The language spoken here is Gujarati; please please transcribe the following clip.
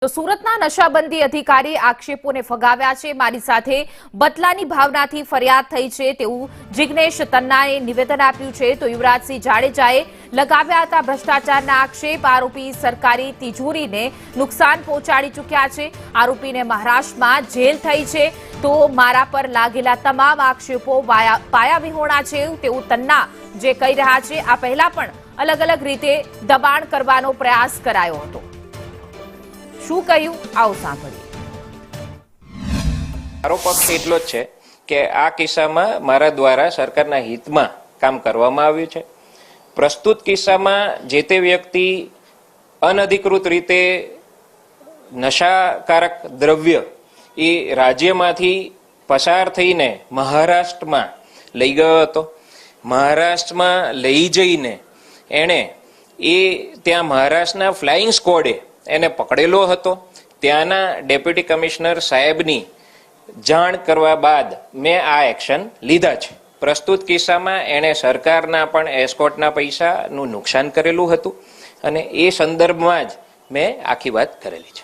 તો સુરતના નશાબંધી અધિકારી આક્ષેપોને ફગાવ્યા છે। મારી સાથે બદલાની ભાવનાથી ફરિયાદ થઈ છે તેવું જિગ્નેશ તન્નાએ નિવેદન આપ્યું છે। તો યુવરાજસિંહ જાડેજાએ લગાવ્યા હતા ભ્રષ્ટાચારના આક્ષેપ। આરોપી સરકારી તિજોરીને નુકસાન પહોંચાડી ચૂક્યા છે। આરોપીને મહારાષ્ટ્રમાં જેલ થઈ છે। તો મારા પર લાગેલા તમામ આક્ષેપો પાયાવિહોણા છે તેવું તન્ના જે કહી રહ્યા છે। આ પહેલા પણ અલગ અલગ રીતે દબાણ કરવાનો પ્રયાસ કરાયો હતો। શું કહ્યું આવો સાંભળીએ। મારો પક્ષ એટલો જ છે કે આ કિસ્સામાં મારા દ્વારા સરકારના હિતમાં કામ કરવામાં આવ્યું છે। પ્રસ્તુત કિસ્સામાં જે તે વ્યક્તિ અનધિકૃત રીતે નશાકારક દ્રવ્ય એ રાજ્યમાંથી પસાર થઈને મહારાષ્ટ્રમાં લઈ ગયો હતો। મહારાષ્ટ્રમાં લઈ જઈને એણે ત્યાં મહારાષ્ટ્રના ફ્લાઇંગ સ્ક્વોડે એને પકડેલો હતો। ત્યાંના ડેપ્યુટી કમિશનર સાહેબની જાણ કરવા બાદ મેં આ એક્શન લીધા છે। પ્રસ્તુત કિસ્સામાં એણે સરકારના પણ એસ્કોર્ટના પૈસાનું નુકસાન કરેલું હતું અને એ સંદર્ભમાં જ મેં આખી વાત કરેલી છે।